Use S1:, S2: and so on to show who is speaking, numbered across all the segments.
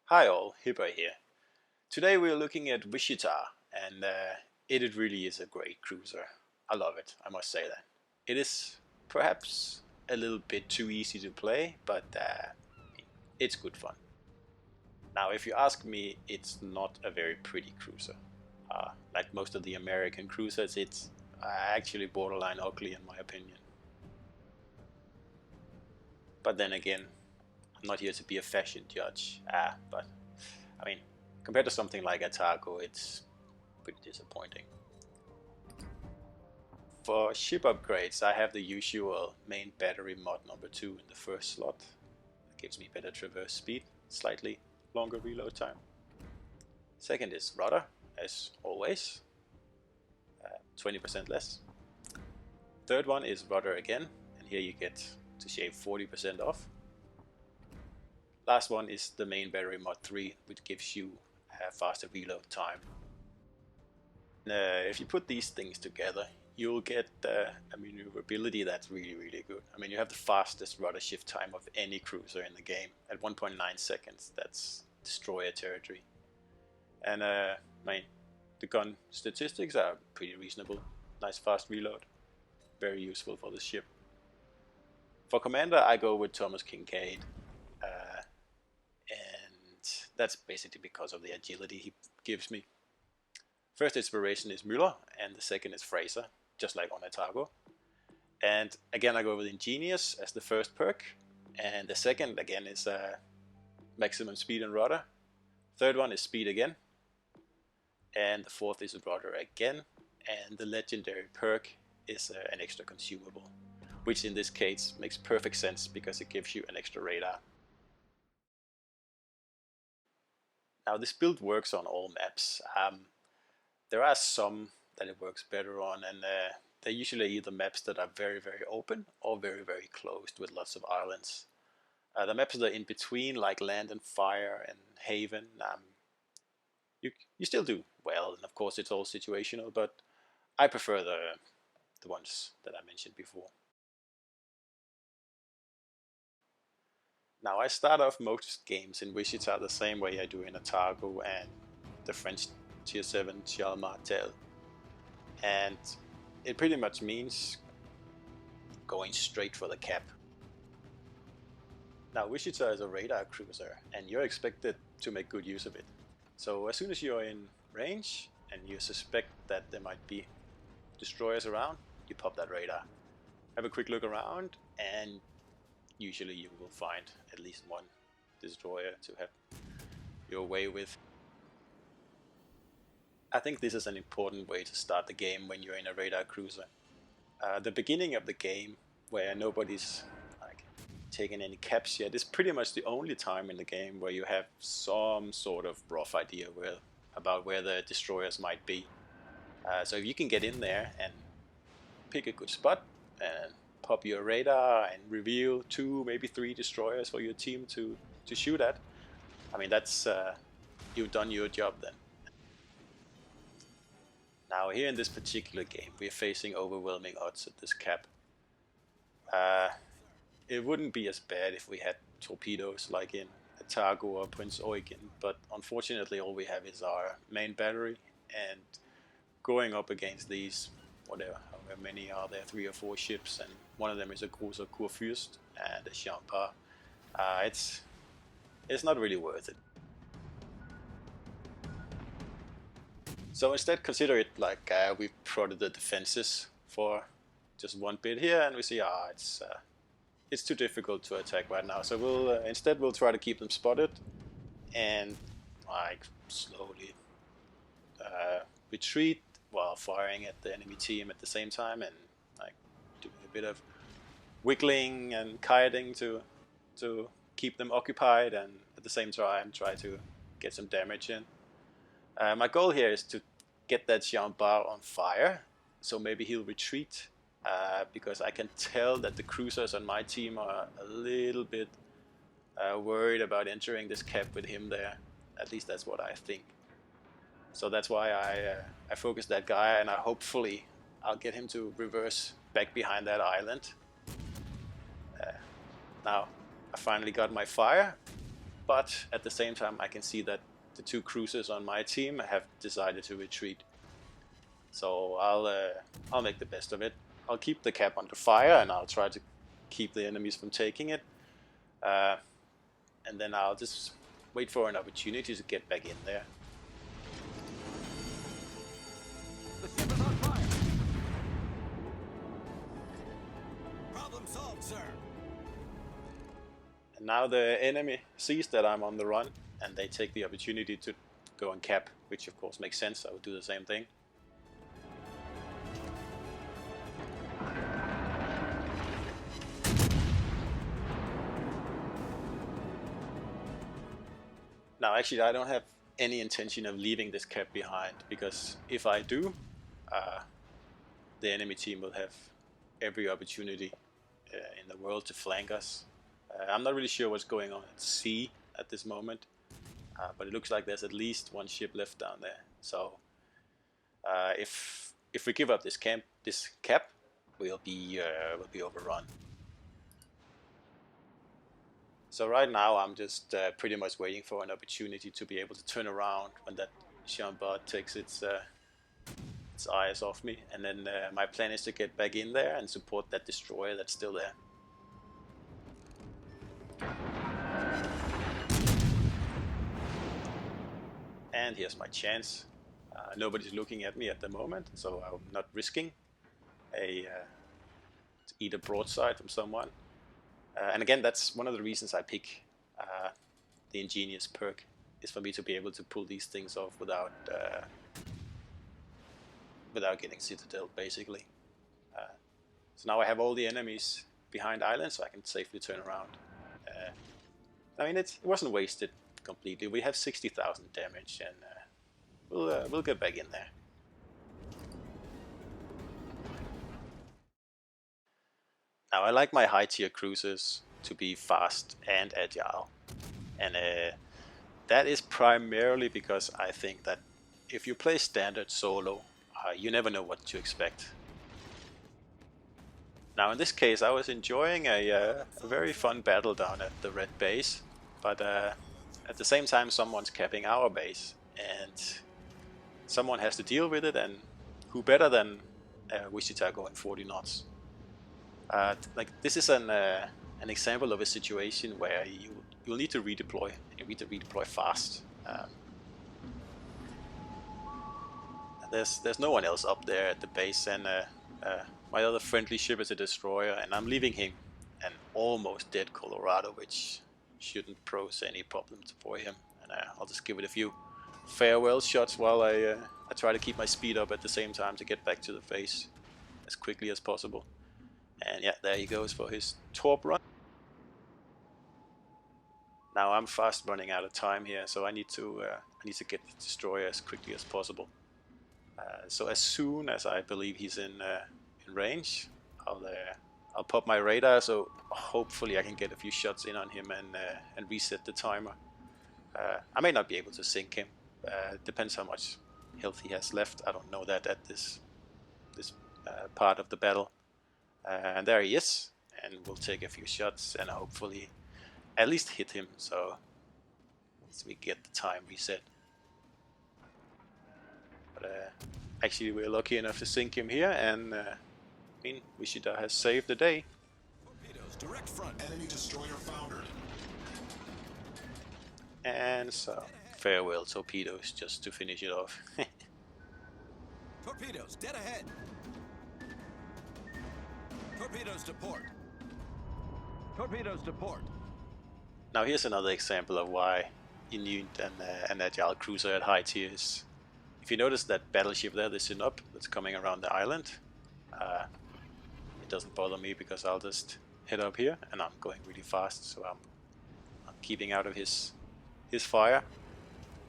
S1: Hi all, Hipper here. Today we're looking at Wichita, and it really is a great cruiser. I love it, I must say that. It is perhaps a little bit too easy to play, but it's good fun. Now, if you ask me, it's not a very pretty cruiser. Like most of the American cruisers, it's actually borderline ugly in my opinion. But then again, I'm not here to be a fashion judge. But I mean, compared to something like Atago, it's pretty disappointing. For ship upgrades, I have the usual main battery mod number 2 in the first slot. That gives me better traverse speed, slightly longer reload time. Second is rudder, as always, 20% less. Third one is rudder again, and here you get to shave 40% off. Last one is the main battery mod 3, which gives you a faster reload time. If you put these things together, you'll get a maneuverability that's really good. I mean, you have the fastest rudder shift time of any cruiser in the game at 1.9 seconds. That's destroyer territory. And the gun statistics are pretty reasonable. Nice fast reload. Very useful for the ship. For commander, I go with Thomas Kinkaid. And that's basically because of the agility he gives me. First inspiration is Müller, and the second is Fraser, just like on Atago. And again, I go with Ingenious as the first perk, and the second again is maximum speed and rudder. Third one is speed again, and the fourth is rudder again, and the legendary perk is an extra consumable, which in this case makes perfect sense because it gives you an extra radar. Now this build works on all maps. There are some that it works better on, and they're usually either maps that are very open or very closed with lots of islands. The maps that are in between, like Land and Fire and Haven, you still do well, and of course it's all situational, but I prefer the ones that I mentioned before. Now I start off most games in Wichita the same way I do in Atago and the French Tier 7 Charles Martel. And it pretty much means going straight for the cap. Now Wichita is a radar cruiser and you're expected to make good use of it. So as soon as you're in range and you suspect that there might be destroyers around, you pop that radar. Have a quick look around and usually you will find at least one destroyer to have your way with. I think this is an important way to start the game when you're in a radar cruiser. The beginning of the game, where nobody's taken any caps yet, is pretty much the only time in the game where you have some sort of rough idea about where the destroyers might be. So if you can get in there and pick a good spot and pop your radar and reveal 2, maybe 3 destroyers for your team to shoot at, I mean that's you've done your job then. Now here in this particular game we're facing overwhelming odds at this cap. It wouldn't be as bad if we had torpedoes like in Atago or Prince Eugen, but unfortunately all we have is our main battery, and going up against these, however many are there, 3 or 4 ships, and one of them is a cruiser Kurfürst and a Champar, it's not really worth it. So instead consider it like we've prodded the defenses for just one bit here, and we see it's too difficult to attack right now. So we'll try to keep them spotted and slowly retreat while firing at the enemy team at the same time, and doing a bit of wiggling and kiting to keep them occupied, and at the same time try to get some damage in. My goal here is to get that Jean-Bar on fire, so maybe he'll retreat, because I can tell that the cruisers on my team are a little bit worried about entering this cap with him there. At least that's what I think. So that's why I focus that guy, and hopefully I'll get him to reverse back behind that island. Now I finally got my fire, but at the same time I can see that the 2 cruisers on my team have decided to retreat. So I'll make the best of it. I'll keep the cap under fire and I'll try to keep the enemies from taking it. And then I'll just wait for an opportunity to get back in there.
S2: The ship is on fire. Problem solved, sir.
S1: And now the enemy sees that I'm on the run and they take the opportunity to go and cap, which of course makes sense. I would do the same thing. Now actually I don't have any intention of leaving this cap behind, because if I do, the enemy team will have every opportunity in the world to flank us. I'm not really sure what's going on at sea at this moment, but it looks like there's at least 1 ship left down there. So if we give up this cap, we'll be overrun. So right now I'm just pretty much waiting for an opportunity to be able to turn around when that Shards takes its eyes off me, and then my plan is to get back in there and support that destroyer that's still there. And here's my chance. Nobody's looking at me at the moment, so I'm not risking to eat a broadside from someone. And again, that's one of the reasons I pick the Ingenious perk, is for me to be able to pull these things off without getting citadel, basically. So now I have all the enemies behind islands, so I can safely turn around. I mean, it wasn't wasted completely. We have 60,000 damage, and we'll get back in there. Now I like my high tier cruisers to be fast and agile, and that is primarily because I think that if you play standard solo, you never know what to expect. Now in this case I was enjoying a very fun battle down at the red base, but at the same time someone's capping our base, and someone has to deal with it, and who better than Wichita going 40 knots. Like this is an example of a situation where you'll need to redeploy. You need to redeploy fast. There's no one else up there at the base, and my other friendly ship is a destroyer, and I'm leaving him an almost dead Colorado, which shouldn't pose any problems for him. And I'll just give it a few farewell shots while I try to keep my speed up at the same time to get back to the face as quickly as possible. And yeah, there he goes for his torp run. Now I'm fast running out of time here, so I need to get the destroyer as quickly as possible. So as soon as I believe he's in range, I'll pop my radar. So hopefully I can get a few shots in on him and reset the timer. I may not be able to sink him. Depends how much health he has left. I don't know that at this part of the battle. And there he is, and we'll take a few shots and hopefully at least hit him, so we get the time reset. But actually we're lucky enough to sink him here, and I mean, Wichita has saved the day.
S2: Torpedoes, direct front. Enemy destroyer foundered.
S1: And so, farewell torpedoes, just to finish it off.
S2: Torpedoes, dead ahead. Torpedoes to port. Torpedoes to port.
S1: Now here's another example of why you need an agile cruiser at high tiers. If you notice that battleship there, the Sinop, that's coming around the island, it doesn't bother me because I'll just head up here, and I'm going really fast, so I'm keeping out of his fire.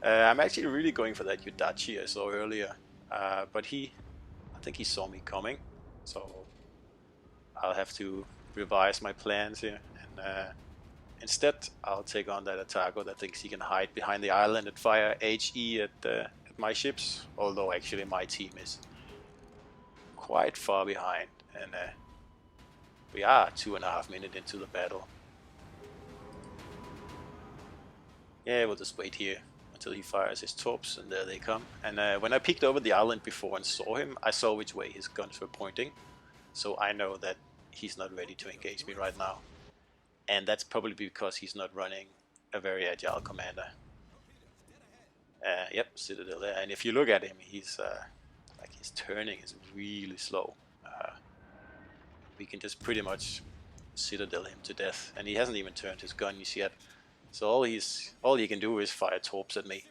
S1: I'm actually really going for that Yudachi I saw earlier, but I think he saw me coming, so I'll have to revise my plans here, and instead I'll take on that Atago that thinks he can hide behind the island and fire HE at my ships, although actually my team is quite far behind, and we are 2.5 minutes into the battle. Yeah, we'll just wait here until he fires his torps, and there they come. And when I peeked over the island before and saw him, I saw which way his guns were pointing, so I know that he's not ready to engage me right now. And that's probably because he's not running a very agile commander. Yep, Citadel there. And if you look at him, he's like his turning is really slow. We can just pretty much Citadel him to death, and he hasn't even turned his guns yet. So all he can do is fire torps at me,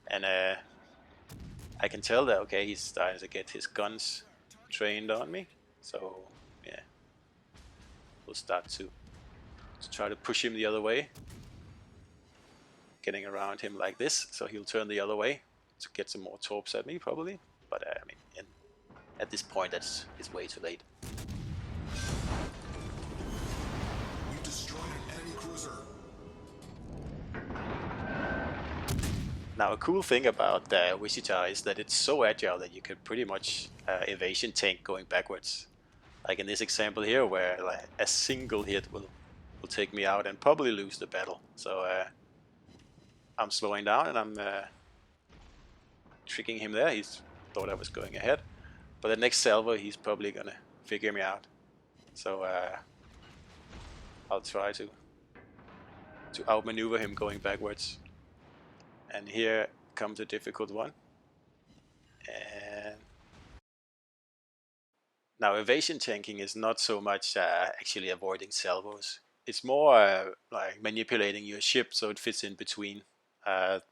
S1: and I can tell that okay, he's starting to get his guns trained on me. So yeah, we'll start to try to push him the other way, getting around him like this, so he'll turn the other way to get some more torps at me probably. But I mean, at this point, it's way too late.
S3: You destroyed an enemy cruiser.
S1: Now, a cool thing about Wichita is that it's so agile that you can pretty much evasion tank going backwards. Like in this example here, where like a single hit will take me out and probably lose the battle. So I'm slowing down and I'm tricking him there. He's thought I was going ahead, but the next salvo he's probably gonna figure me out. So I'll try to outmaneuver him going backwards. And here comes a difficult one. And now evasion tanking is not so much actually avoiding salvos. It's more like manipulating your ship so it fits in between the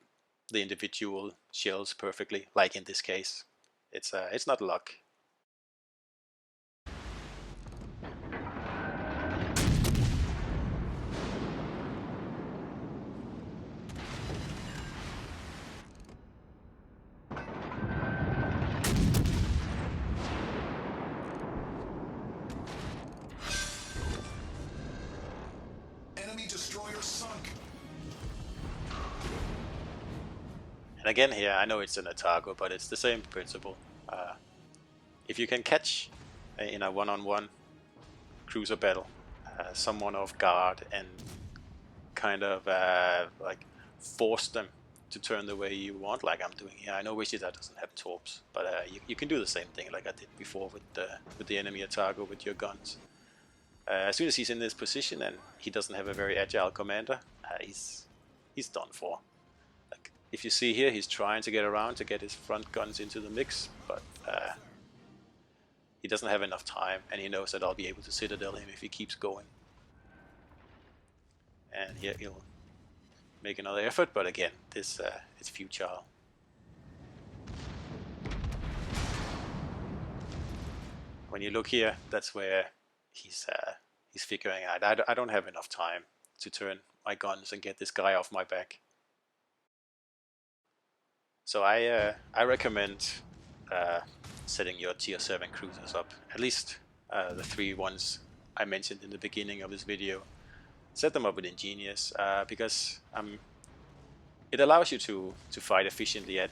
S1: individual shells perfectly. Like in this case, it's not luck. And again here, I know it's an Atago, but it's the same principle. If you can catch in a one-on-one cruiser battle someone off guard and kind of like force them to turn the way you want, like I'm doing here. I know Wichita doesn't have torps, but you can do the same thing like I did before with the enemy Atago with your guns. As soon as he's in this position and he doesn't have a very agile commander, he's done for. Like if you see here, he's trying to get around to get his front guns into the mix, but he doesn't have enough time, and he knows that I'll be able to Citadel him if he keeps going. And here he'll make another effort, but again, this it's futile. When you look here, that's where he's figuring out I don't have enough time to turn my guns and get this guy off my back. So I recommend setting your tier 7 cruisers up, at least the 3 ones I mentioned in the beginning of this video. Set them up with Ingenious because it allows you to fight efficiently at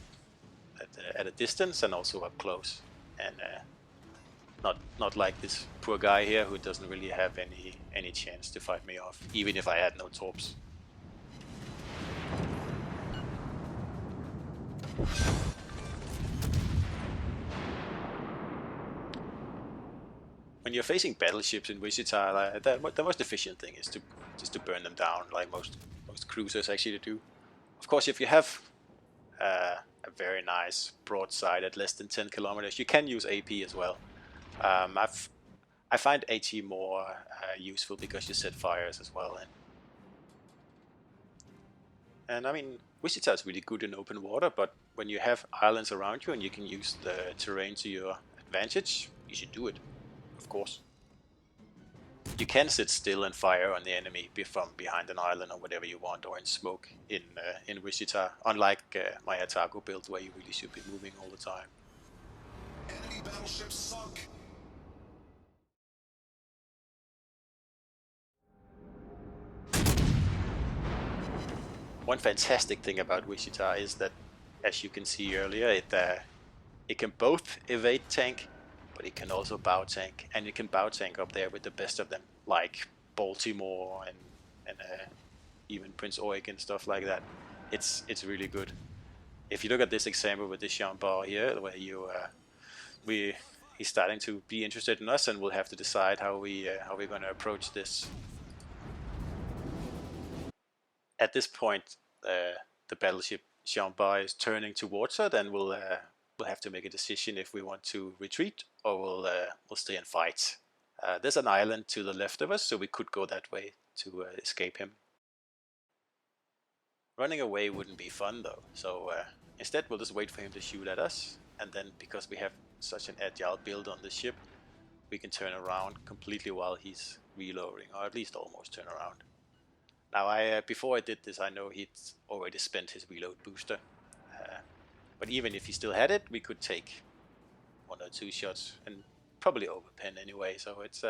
S1: a distance and also up close, and not like this poor guy here who doesn't really have any chance to fight me off, even if I had no torps. When you're facing battleships in Wichita, the most efficient thing is just to burn them down, like most cruisers actually do. Of course, if you have a very nice broadside at less than 10 kilometers, you can use AP as well. I find AT more useful because you set fires as well, and I mean Wichita is really good in open water, but when you have islands around you and you can use the terrain to your advantage, you should do it. Of course, you can sit still and fire on the enemy from behind an island or whatever you want, or in smoke in Wichita, unlike my Atago build where you really should be moving all the time.
S3: Enemy battleship sunk.
S1: One fantastic thing about Wichita is that, as you can see earlier, it can both evade tank, but it can also bow tank, and it can bow tank up there with the best of them, like Baltimore and even Prince Eugen, stuff like that. It's really good. If you look at this example with the Jean-Bar here, where he's starting to be interested in us, and we'll have to decide how we're going to approach this. At this point, the battleship Jean-Bar is turning towards her. Then we'll have to make a decision if we want to retreat or we'll stay and fight. There's an island to the left of us, so we could go that way to escape him. Running away wouldn't be fun though, so instead we'll just wait for him to shoot at us, and then because we have such an agile build on the ship, we can turn around completely while he's reloading, or at least almost turn around. Now, before I did this, I know he'd already spent his reload booster, but even if he still had it, we could take 1 or 2 shots and probably overpen anyway, so it's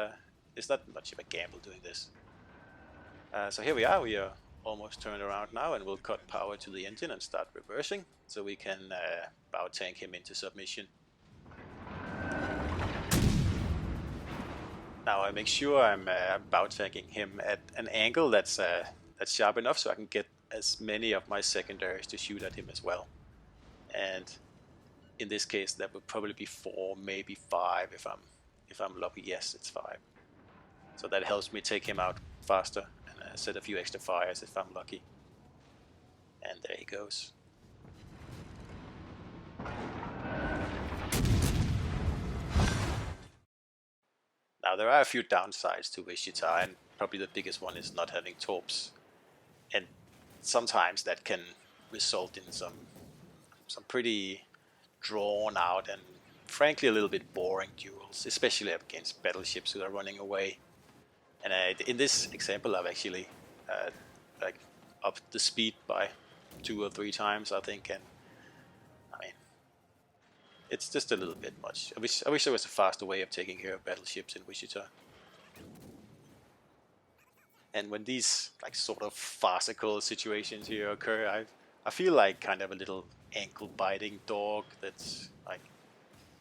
S1: not much of a gamble doing this. So here we are almost turned around now, and we'll cut power to the engine and start reversing so we can bow tank him into submission. Now I make sure I'm bow tanking him at an angle that's sharp enough so I can get as many of my secondaries to shoot at him as well. And in this case, that would probably be 4, maybe 5 if I'm lucky. Yes, it's 5. So that helps me take him out faster and set a few extra fires if I'm lucky. And there he goes. Now there are a few downsides to Wichita, and probably the biggest one is not having torps. And sometimes that can result in some pretty drawn out and frankly a little bit boring duels, especially against battleships who are running away. And in this example, I've actually upped the speed by 2 or 3 times, I think, and I mean, it's just a little bit much. I wish there was a faster way of taking care of battleships in Wichita. And when these sort of farcical situations here occur, I feel like kind of a little ankle-biting dog that's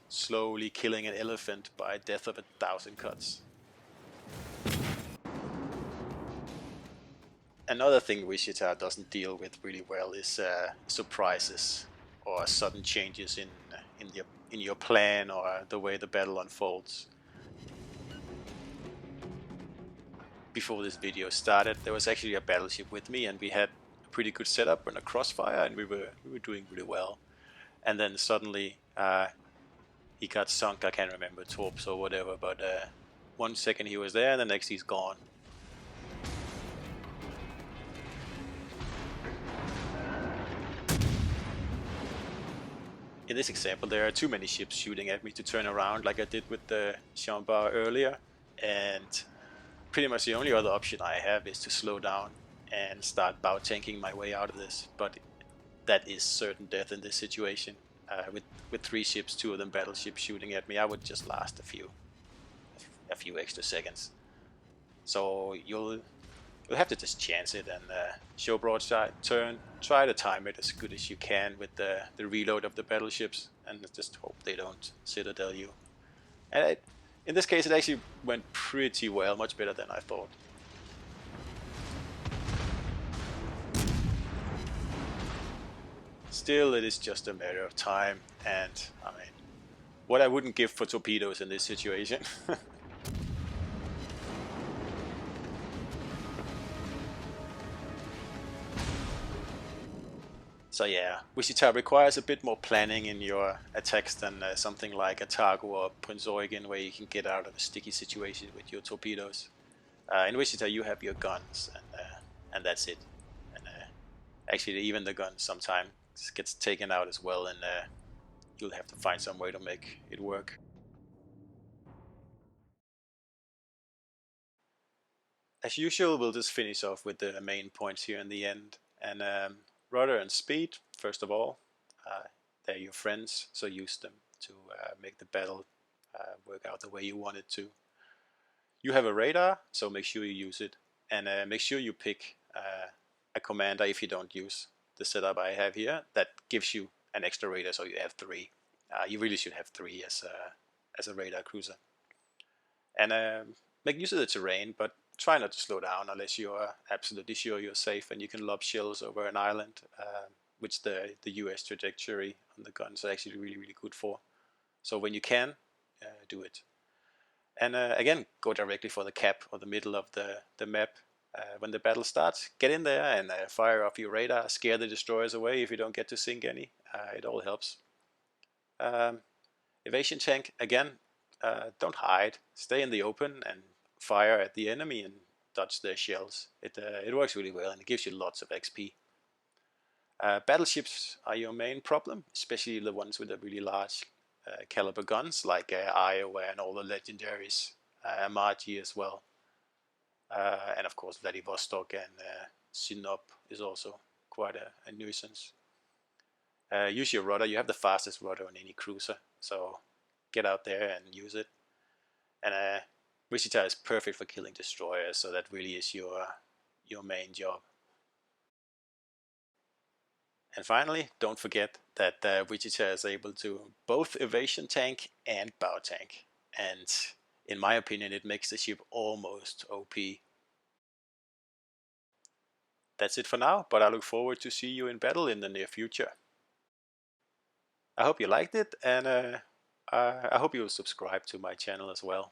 S1: slowly killing an elephant by death of 1,000 cuts. Another thing Wichita doesn't deal with really well is surprises or sudden changes in your plan or the way the battle unfolds. Before this video started, there was actually a battleship with me, and we had a pretty good setup and a crossfire, and we were doing really well. And then suddenly he got sunk. I can't remember, torps or whatever, but 1 second he was there, and the next he's gone. In this example, there are too many ships shooting at me to turn around like I did with the Jean-Bar earlier, and pretty much the only other option I have is to slow down and start bow tanking my way out of this, but that is certain death in this situation. With 3 ships, 2 of them battleships shooting at me, I would just last a few extra seconds. So you'll have to just chance it and show broadside, turn, try to time it as good as you can with the reload of the battleships, and just hope they don't citadel you. And in this case, it actually went pretty well, much better than I thought. Still, it is just a matter of time, and I mean, what I wouldn't give for torpedoes in this situation. So yeah, Wichita requires a bit more planning in your attacks than something like a Targo or Prince Eugen, where you can get out of a sticky situation with your torpedoes. In Wichita you have your guns, and that's it. And actually even the guns sometimes gets taken out as well, and you'll have to find some way to make it work. As usual, we'll just finish off with the main points here in the end. And rudder and speed, first of all, they're your friends, so use them to make the battle work out the way you want it to. You have a radar, so make sure you use it, and make sure you pick a commander if you don't use the setup I have here. That gives you an extra radar, so you have 3. You really should have 3 as a radar cruiser. And make use of the terrain, but try not to slow down unless you're absolutely sure you're safe and you can lob shells over an island, which the US trajectory on the guns are actually really, really good for. So when you can, do it. And again, go directly for the cap or the middle of the map. When the battle starts, get in there and fire off your radar, scare the destroyers away if you don't get to sink any. It all helps. Evasion tank, again, don't hide. Stay in the open and fire at the enemy and dodge their shells. It works really well and it gives you lots of XP. Battleships are your main problem, especially the ones with the really large caliber guns like Iowa and all the legendaries, Margie as well. And of course Vladivostok and Sinop is also quite a nuisance. Use your rudder. You have the fastest rudder on any cruiser, so get out there and use it. And Wichita is perfect for killing destroyers, so that really is your main job. And finally, don't forget that Wichita is able to both evasion tank and bow tank, and in my opinion it makes the ship almost OP. That's it for now, but I look forward to see you in battle in the near future. I hope you liked it, and I hope you will subscribe to my channel as well.